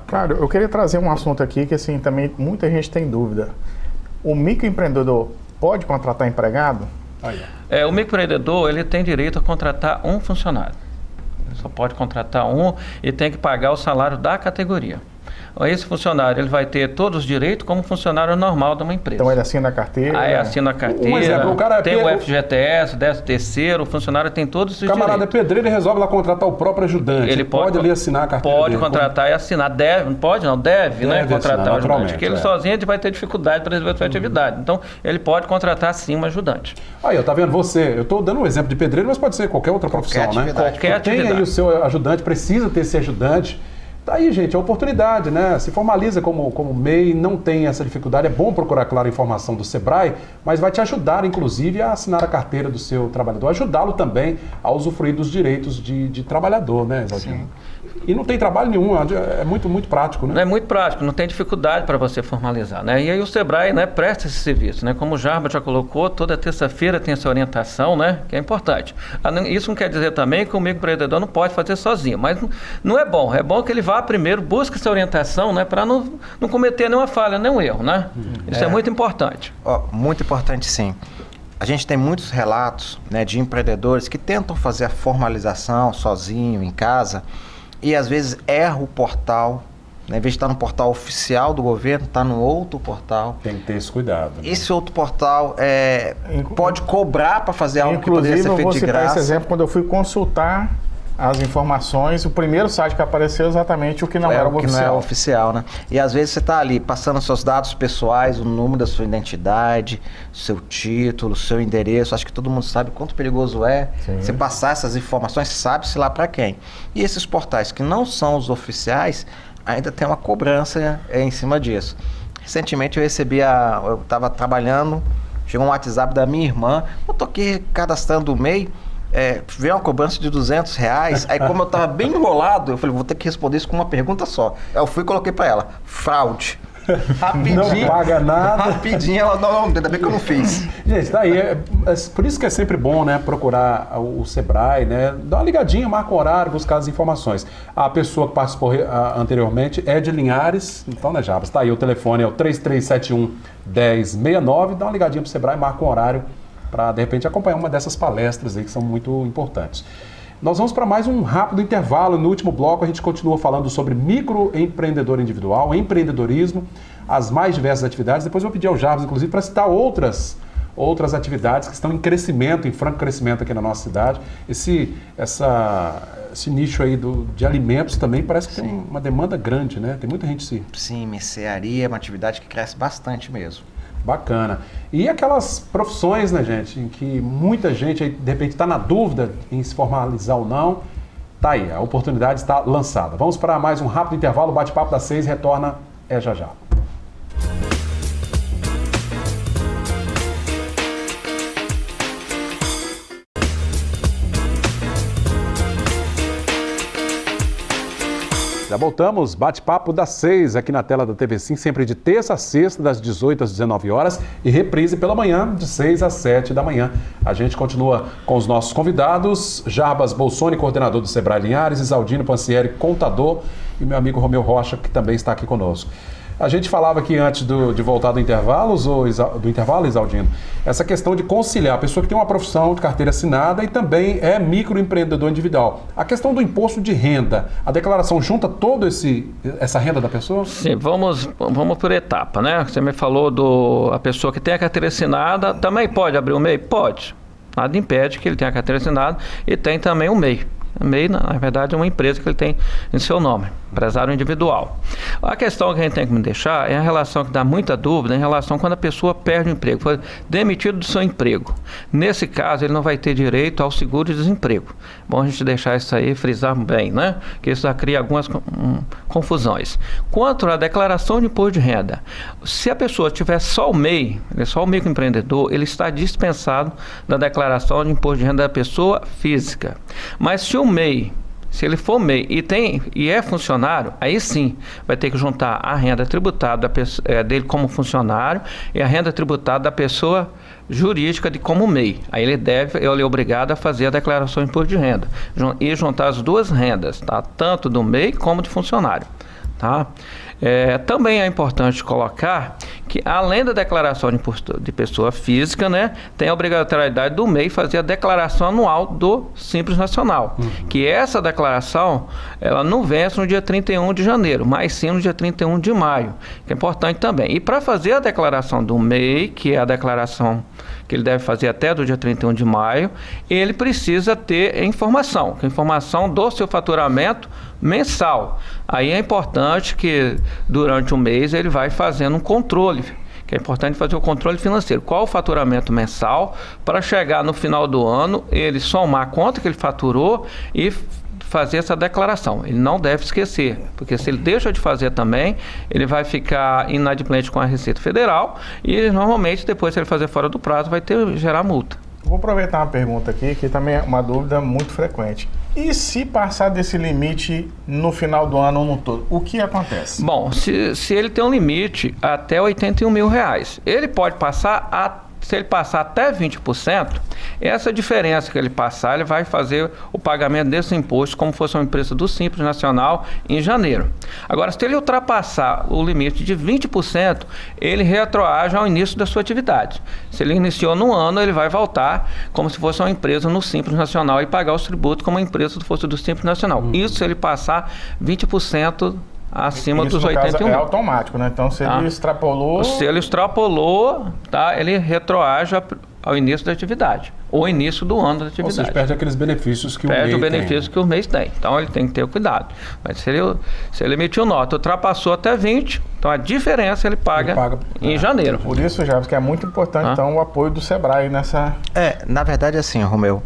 Claro, eu queria trazer um assunto aqui que assim, também muita gente tem dúvida. O microempreendedor pode contratar empregado? O microempreendedor, ele tem direito a contratar um funcionário. Ele só pode contratar um e tem que pagar o salário da categoria. Esse funcionário ele vai ter todos os direitos como funcionário normal de uma empresa. Então ele assina a carteira? Aí assina a carteira, exemplo, o cara tem o FGTS, 13º, o funcionário tem todos os direitos. O camarada é pedreiro e resolve lá contratar o próprio ajudante. Ele pode ali assinar a carteira Pode dele. contratar e assinar. Deve, né, contratar o ajudante. Porque ele sozinho ele vai ter dificuldade para desenvolver a sua atividade. Então, ele pode contratar sim um ajudante. Aí, tá vendo? Eu estou dando um exemplo de pedreiro, mas pode ser qualquer outra profissão, né? Qualquer atividade. Tem aí o seu ajudante, precisa ter esse ajudante. Tá aí, gente, é oportunidade, né? Se formaliza como MEI, não tem essa dificuldade. É bom procurar, claro, informação do Sebrae, mas vai te ajudar, inclusive, a assinar a carteira do seu trabalhador, ajudá-lo também a usufruir dos direitos de trabalhador, né, Exaldino? E não tem trabalho nenhum, é muito, muito prático, né? É muito prático, não tem dificuldade para você formalizar, né? E aí o Sebrae, né, presta esse serviço, né? Como o Jarbas já colocou, toda terça-feira tem essa orientação, né? Que é importante. Isso não quer dizer também que o microempreendedor não pode fazer sozinho, mas não é bom. É bom que ele vá primeiro, busque essa orientação, né? Para não cometer nenhuma falha, nenhum erro, né? Isso é muito importante. Muito importante, sim. A gente tem muitos relatos, né, de empreendedores que tentam fazer a formalização sozinho, em casa, e às vezes erra o portal, né? Em vez de estar no portal oficial do governo, está no outro portal. Tem que ter esse cuidado. Né? Esse outro portal pode cobrar para fazer algo que poderia ser feito de graça. Inclusive, eu vou citar esse exemplo quando eu fui consultar as informações, o primeiro site que apareceu exatamente o que não era o oficial. Não é oficial, né? E às vezes você está ali passando seus dados pessoais, o número da sua identidade, seu título, seu endereço. Acho que todo mundo sabe quanto perigoso é você passar essas informações, sabe-se lá para quem. E esses portais que não são os oficiais, ainda tem uma cobrança em cima disso. Recentemente eu estava trabalhando, chegou um WhatsApp da minha irmã, eu tô aqui cadastrando o MEI, veio uma cobrança de R$200, aí como eu estava bem enrolado, eu falei, vou ter que responder isso com uma pergunta só. Eu fui e coloquei para ela, fraude. Rapidinho. Não paga nada. Rapidinho, ela, não, ainda bem que eu não fiz. Gente, tá aí, por isso que é sempre bom, né, procurar o Sebrae, né, dar uma ligadinha, marca um horário, buscar as informações. A pessoa que participou anteriormente é de Linhares, então, né, Jarbas, tá aí, o telefone é o 3371-1069, dá uma ligadinha pro Sebrae, marca um horário para, de repente, acompanhar uma dessas palestras aí que são muito importantes. Nós vamos para mais um rápido intervalo. No último bloco, a gente continua falando sobre microempreendedor individual, empreendedorismo, as mais diversas atividades. Depois eu vou pedir ao Jarbas, inclusive, para citar outras atividades que estão em crescimento, em franco crescimento aqui na nossa cidade. Esse nicho aí de alimentos também parece que tem uma demanda grande, né? Tem muita gente Sim, mercearia é uma atividade que cresce bastante mesmo. Bacana. E aquelas profissões, né, gente, em que muita gente, aí, de repente, está na dúvida em se formalizar ou não, tá aí, a oportunidade está lançada. Vamos para mais um rápido intervalo, o bate-papo das 6 retorna já já. Já voltamos, bate-papo das 6 aqui na tela da TV Sim, sempre de terça a sexta, das 18 às 19 horas e reprise pela manhã, de 6 às 7 da manhã. A gente continua com os nossos convidados, Jarbas Bolsoni, coordenador do Sebrae Linhares, Exaldino Pansieri, contador, e meu amigo Romeu Rocha, que também está aqui conosco. A gente falava aqui antes de voltar do intervalo, Isaldino, essa questão de conciliar a pessoa que tem uma profissão de carteira assinada e também é microempreendedor individual. A questão do imposto de renda, a declaração junta toda essa renda da pessoa? Sim, vamos por etapa, né? Você me falou a pessoa que tem a carteira assinada, também pode abrir o MEI? Pode. Nada impede que ele tenha a carteira assinada e tem também o MEI. O MEI, na verdade, é uma empresa que ele tem em seu nome, empresário individual. A questão que a gente tem que me deixar é a relação que dá muita dúvida em relação quando a pessoa perde o emprego, foi demitido do seu emprego. Nesse caso, ele não vai ter direito ao seguro-desemprego. Bom a gente deixar isso aí, frisar bem, né? Que isso já cria algumas confusões. Quanto à declaração de imposto de renda, se a pessoa tiver só o MEI, só o microempreendedor, ele está dispensado da declaração de imposto de renda da pessoa física. Mas se o MEI, se ele for MEI e é funcionário, aí sim vai ter que juntar a renda tributada dele como funcionário e a renda tributada da pessoa jurídica como MEI. Aí ele é obrigado a fazer a declaração de imposto de renda e juntar as duas rendas, tá? Tanto do MEI como de funcionário. Tá? Também é importante colocar que, além da declaração de imposto de pessoa física, né, tem a obrigatoriedade do MEI fazer a declaração anual do Simples Nacional, que essa declaração ela não vence no dia 31 de janeiro, mas sim no dia 31 de maio, que é importante também. E para fazer a declaração do MEI, que é a declaração que ele deve fazer até do dia 31 de maio, ele precisa ter informação, que é a informação do seu faturamento mensal. Aí é importante que durante o mês ele vai fazendo um controle, que é importante fazer o controle financeiro. Qual o faturamento mensal para chegar no final do ano, ele somar quanto que ele faturou e fazer essa declaração. Ele não deve esquecer, porque se ele deixa de fazer também, ele vai ficar inadimplente com a Receita Federal e normalmente depois, se ele fazer fora do prazo, vai gerar multa. Vou aproveitar uma pergunta aqui, que também é uma dúvida muito frequente. E se passar desse limite no final do ano ou no todo, o que acontece? Bom, se ele tem um limite até R$81 mil, ele pode passar se ele passar até 20%, essa diferença que ele passar, ele vai fazer o pagamento desse imposto como fosse uma empresa do Simples Nacional em janeiro. Agora, se ele ultrapassar o limite de 20%, ele retroage ao início da sua atividade. Se ele iniciou no ano, ele vai voltar como se fosse uma empresa no Simples Nacional e pagar os tributos como uma empresa fosse do Simples Nacional. Isso se ele passar 20% acima dos 81 mil. É automático, né? Então, se ele extrapolou... Se ele extrapolou, tá? Ele retroage ao início da atividade, ou início do ano da atividade. Ou seja, perde aqueles benefícios que o MEI tem. Perde o benefício que o mês tem. Então, ele tem que ter cuidado. Mas se ele emitiu nota, ultrapassou até 20, então a diferença ele paga em janeiro. Por isso, Jarbas, que é muito importante, então, o apoio do Sebrae nessa... Na verdade, assim, Romeu,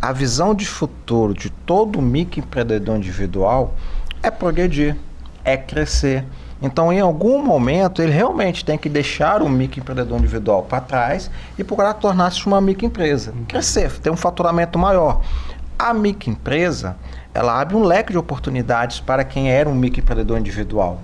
a visão de futuro de todo microempreendedor individual é progredir, é crescer. Então, em algum momento, ele realmente tem que deixar o microempreendedor individual para trás e procurar tornar-se uma microempresa. Crescer, ter um faturamento maior. A microempresa, ela abre um leque de oportunidades para quem era um microempreendedor individual.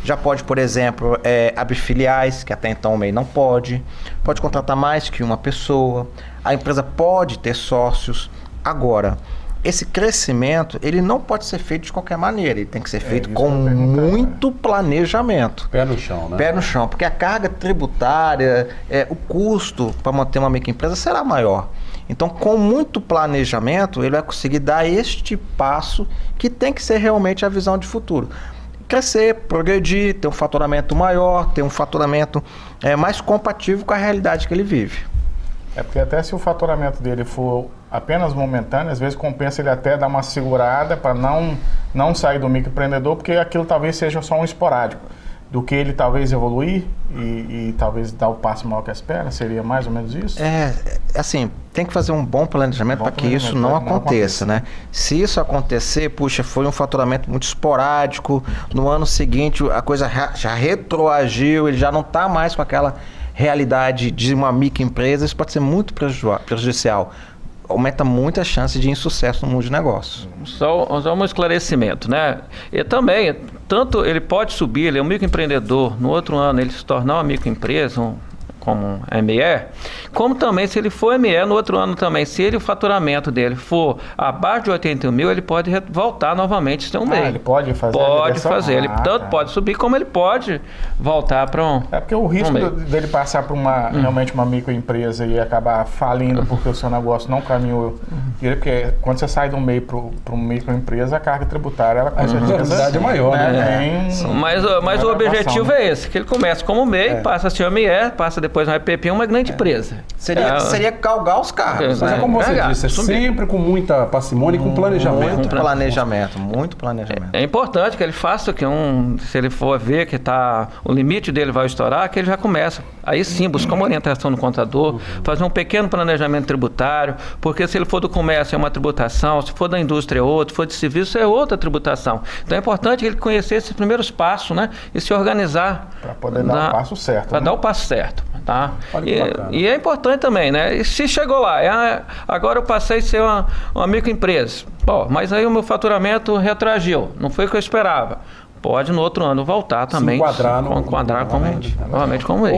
Já pode, por exemplo, abrir filiais, que até então o MEI não pode. Pode contratar mais que uma pessoa. A empresa pode ter sócios. Agora, esse crescimento, ele não pode ser feito de qualquer maneira. Ele tem que ser feito com muito planejamento. Pé no chão, né? Pé no chão, porque a carga tributária, o custo para manter uma microempresa será maior. Então, com muito planejamento, ele vai conseguir dar este passo que tem que ser realmente a visão de futuro. Crescer, progredir, ter um faturamento maior, ter um faturamento mais compatível com a realidade que ele vive. É porque até se o faturamento dele for apenas momentâneo, às vezes compensa ele até dar uma segurada para não sair do microempreendedor, porque aquilo talvez seja só um esporádico. Do que ele talvez evoluir e talvez dar o passo maior que a espera, seria mais ou menos isso? Assim, tem que fazer um bom planejamento para que isso não aconteça, né? Se isso acontecer, puxa, foi um faturamento muito esporádico, no ano seguinte a coisa já retroagiu, ele já não está mais com aquela realidade de uma microempresa, isso pode ser muito prejudicial. Aumenta muito a chance de insucesso no mundo de negócios. Só um esclarecimento, né? E também, tanto ele pode subir, ele é um microempreendedor, no outro ano ele se tornar uma microempresa, como ME, como também se ele for ME no outro ano também, se o faturamento dele for abaixo de 81 mil, ele pode voltar novamente a ser um MEI. Ele pode fazer Pode fazer, ele tanto tá. pode subir como ele pode voltar para um... É porque o risco dele passar por realmente uma microempresa e acabar falindo porque o seu negócio não caminhou direito, porque quando você sai do MEI para uma microempresa, a carga tributária, ela com certeza é maior, né? Mas o objetivo é esse, que ele começa como MEI, passa a ser ME, passa depois no EPP, uma grande empresa. Seria galgar os carros. Mas é como você disse, é sempre com muita parcimônia e com planejamento. Muito planejamento. É importante que ele faça se ele for ver que o limite dele vai estourar, que ele já começa. Aí sim, buscar uma orientação no contador, fazer um pequeno planejamento tributário, porque se ele for do comércio é uma tributação, se for da indústria é outra, se for de serviço é outra tributação. Então é importante que ele conhecesse esses primeiros passos, né? E se organizar. Para poder dar o passo certo. Para dar o passo certo. Tá? E é importante também, né? E se chegou lá, agora eu passei a ser uma microempresa. Bom, mas aí o meu faturamento retroagiu, não foi o que eu esperava. Pode no outro ano voltar também. Se enquadrar novamente como MEI.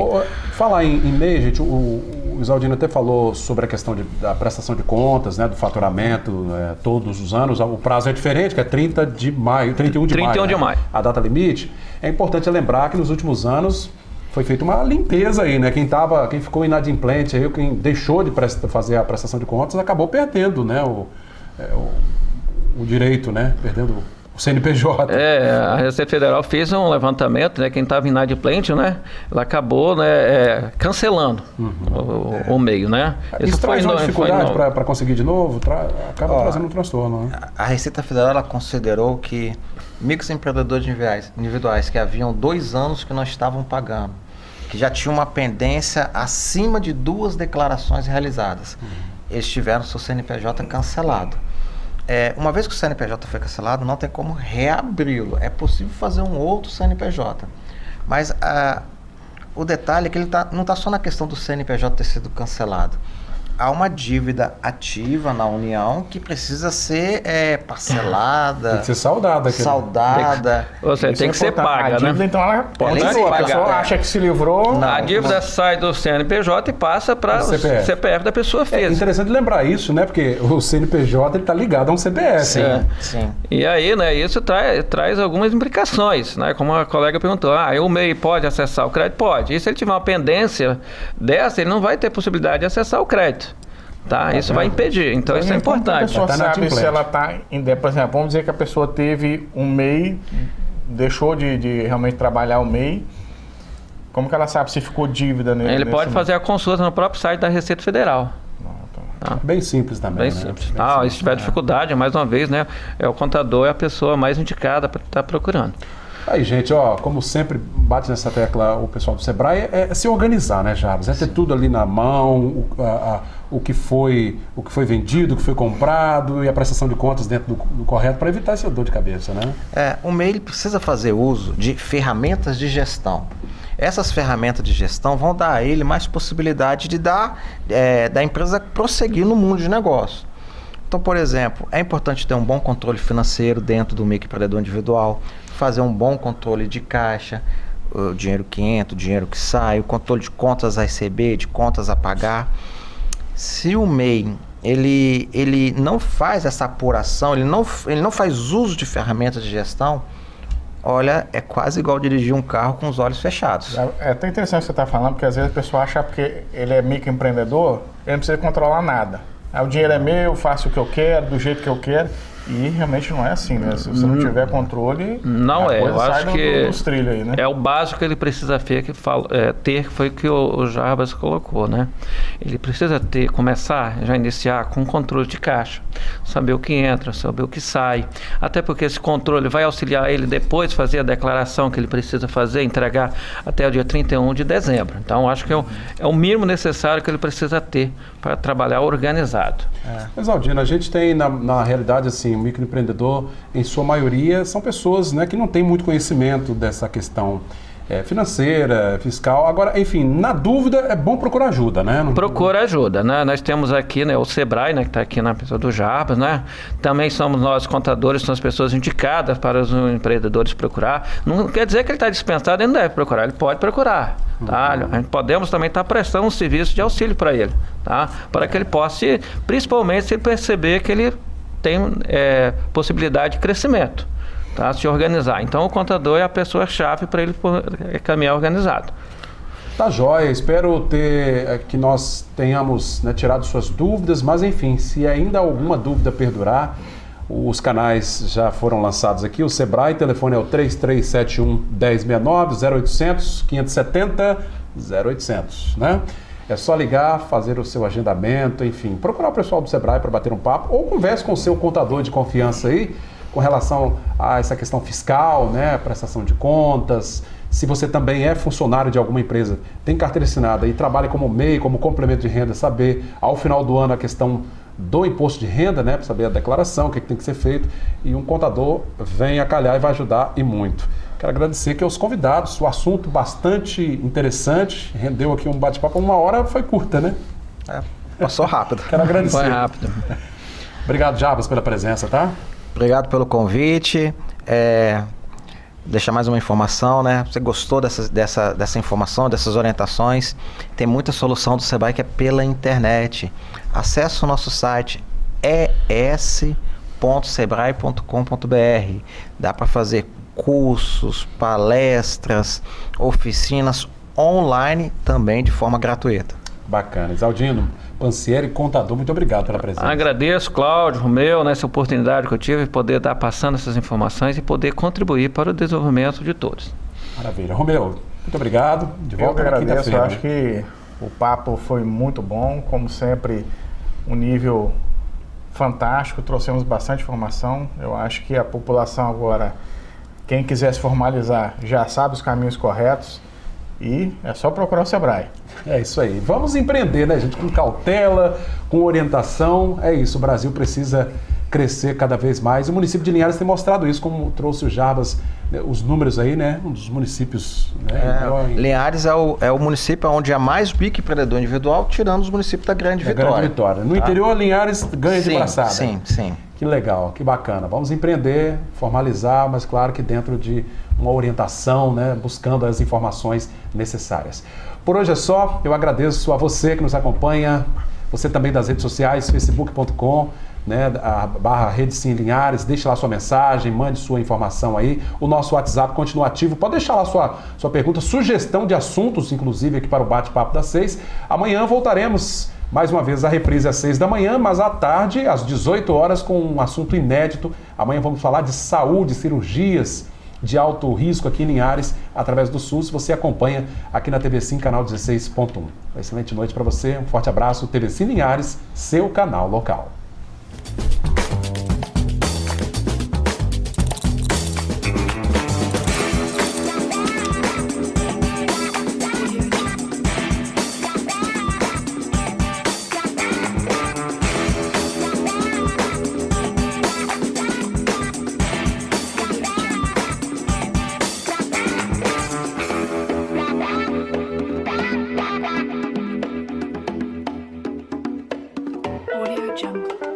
Falar em MEI, gente, o Isaldino até falou sobre a questão da prestação de contas, né, do faturamento, todos os anos. O prazo é diferente, que é 31 de maio. 31 de maio. A data limite. É importante lembrar que nos últimos anos foi feita uma limpeza aí, né? Quem ficou inadimplente, aí, quem deixou de fazer a prestação de contas, acabou perdendo, né, o direito, né? Perdendo o CNPJ. A Receita Federal fez um levantamento, né? Quem estava inadimplente, né? Ela acabou, né, cancelando o meio, né? Isso traz uma dificuldade para conseguir de novo? Acaba trazendo um transtorno, né? A Receita Federal ela considerou que microempreendedores individuais que haviam 2 anos que não estavam pagando, que já tinham uma pendência acima de 2 declarações realizadas, eles tiveram seu CNPJ cancelado. Uma vez que o CNPJ foi cancelado, não tem como reabri-lo. É possível fazer um outro CNPJ. Mas o detalhe é que ele não está só na questão do CNPJ ter sido cancelado. Há uma dívida ativa na União que precisa ser parcelada. Tem que ser saudada. Você tem que ser paga, dívida, né? Então ela pode ser. A pessoa acha que se livrou. A dívida sai do CNPJ e passa para o CPF da pessoa física. É interessante lembrar isso, né? Porque o CNPJ está ligado a um CPF. Sim. E aí, né, isso traz algumas implicações, né? Como a colega perguntou, o MEI pode acessar o crédito? Pode. E se ele tiver uma pendência dessa, ele não vai ter possibilidade de acessar o crédito. Tá? Isso vai impedir, então isso é importante. A pessoa sabe se ela está, por exemplo, vamos dizer que a pessoa teve um MEI, deixou de realmente trabalhar o MEI, como que ela sabe se ficou dívida nele? Ele pode fazer a consulta no próprio site da Receita Federal. Bem simples também. Bem simples. Se tiver dificuldade, mais uma vez, né, o contador é a pessoa mais indicada para estar procurando. Aí, gente, como sempre bate nessa tecla o pessoal do Sebrae, é se organizar, né, Jarbas? É ter tudo ali na mão, o que foi vendido, o que foi comprado e a prestação de contas dentro do correto para evitar essa dor de cabeça, né? O MEI precisa fazer uso de ferramentas de gestão. Essas ferramentas de gestão vão dar a ele mais possibilidade de da empresa prosseguir no mundo de negócio. Então, por exemplo, é importante ter um bom controle financeiro dentro do microempreendedor individual, fazer um bom controle de caixa, o dinheiro que entra, o dinheiro que sai, o controle de contas a receber, de contas a pagar. Se o MEI ele não faz essa apuração, ele não faz uso de ferramentas de gestão, olha, é quase igual dirigir um carro com os olhos fechados. É até interessante o que você está falando, porque às vezes a pessoa acha que ele é microempreendedor, ele não precisa controlar nada. O dinheiro é meu, faço o que eu quero, do jeito que eu quero. E realmente não é assim, né? Se você não tiver controle, não é. Eu acho que dos trilhos aí, né? É o básico que ele precisa ter, que foi o que o Jarbas colocou, né? Ele precisa começar, já iniciar com controle de caixa, saber o que entra, saber o que sai, até porque esse controle vai auxiliar ele depois fazer a declaração que ele precisa fazer, entregar até o dia 31 de dezembro. Então, acho que é o mínimo necessário que ele precisa ter para trabalhar organizado. Mas, Aldino, a gente tem na realidade, assim, o microempreendedor, em sua maioria, são pessoas, né, que não têm muito conhecimento dessa questão. financeira, fiscal. Agora, enfim, na dúvida é bom procurar ajuda, né? Procura ajuda, né? Nós temos aqui, né, o Sebrae, né, que está aqui na pessoa do Jarbas, né? Também somos nós contadores, são as pessoas indicadas para os empreendedores procurar. Não quer dizer que ele está dispensado, ele não deve procurar, ele pode procurar, tá? A gente podemos também estar prestando um serviço de auxílio para ele, tá? Para que ele possa, principalmente se ele perceber que ele tem possibilidade de crescimento. Tá, se organizar. Então o contador é a pessoa-chave para ele caminhar organizado. Tá jóia, espero que nós tenhamos, né, tirado suas dúvidas, mas enfim, se ainda alguma dúvida perdurar, os canais já foram lançados aqui, o Sebrae, telefone é o 3371-1069, 0800 570 0800, né? É só ligar, fazer o seu agendamento, enfim, procurar o pessoal do Sebrae para bater um papo, ou converse com o seu contador de confiança aí, com relação a essa questão fiscal, né, prestação de contas. Se você também é funcionário de alguma empresa, tem carteira assinada e trabalha como MEI, como complemento de renda, saber ao final do ano a questão do imposto de renda, né, para saber a declaração, o que tem que ser feito, e um contador vem a calhar e vai ajudar e muito. Quero agradecer aqui aos convidados, o assunto bastante interessante, rendeu aqui um bate-papo, 1 hora foi curta, né? Passou rápido. Quero agradecer. Foi rápido. Obrigado, Jarbas, pela presença, tá? Obrigado pelo convite. Deixar mais uma informação, né? Você gostou dessa informação, dessas orientações? Tem muita solução do Sebrae que é pela internet. Acesse o nosso site es.sebrae.com.br. Dá para fazer cursos, palestras, oficinas online também de forma gratuita. Bacana. Isaldino Pansieri, contador, muito obrigado pela presença. Agradeço, Cláudio, Romeu, nessa oportunidade que eu tive de poder estar passando essas informações e poder contribuir para o desenvolvimento de todos. Maravilha. Romeu, muito obrigado. De volta eu na agradeço, eu quinta-feira. acho que o papo foi muito bom, como sempre, um nível fantástico, trouxemos bastante informação. Eu acho que a população agora, quem quiser se formalizar, já sabe os caminhos corretos. E é só procurar o Sebrae. É isso aí. Vamos empreender, né, gente? Com cautela, com orientação. É isso, o Brasil precisa crescer cada vez mais. E o município de Linhares tem mostrado isso, como trouxe o Jarbas, né, os números aí, né? Um dos municípios... Né, Linhares é o município onde há mais microempreendedor individual, tirando os municípios da Grande Vitória. Grande Vitória. No interior, Linhares ganha de braçada. Sim, sim. Que legal, que bacana. Vamos empreender, formalizar, mas claro que dentro de uma orientação, né, buscando as informações necessárias. Por hoje é só, eu agradeço a você que nos acompanha, você também das redes sociais, facebook.com, né, / Rede Sim Linhares, deixe lá sua mensagem, mande sua informação aí, o nosso WhatsApp continua ativo, pode deixar lá sua pergunta, sugestão de assuntos, inclusive aqui para o Bate-Papo das 6. Amanhã voltaremos mais uma vez a reprise às 6 da manhã, mas à tarde, às 18 horas, com um assunto inédito. Amanhã vamos falar de saúde, cirurgias de alto risco aqui em Linhares, através do SUS. Você acompanha aqui na TV Sim, canal 16.1. Uma excelente noite para você, um forte abraço. TV Sim Linhares, seu canal local. Audio Jungle.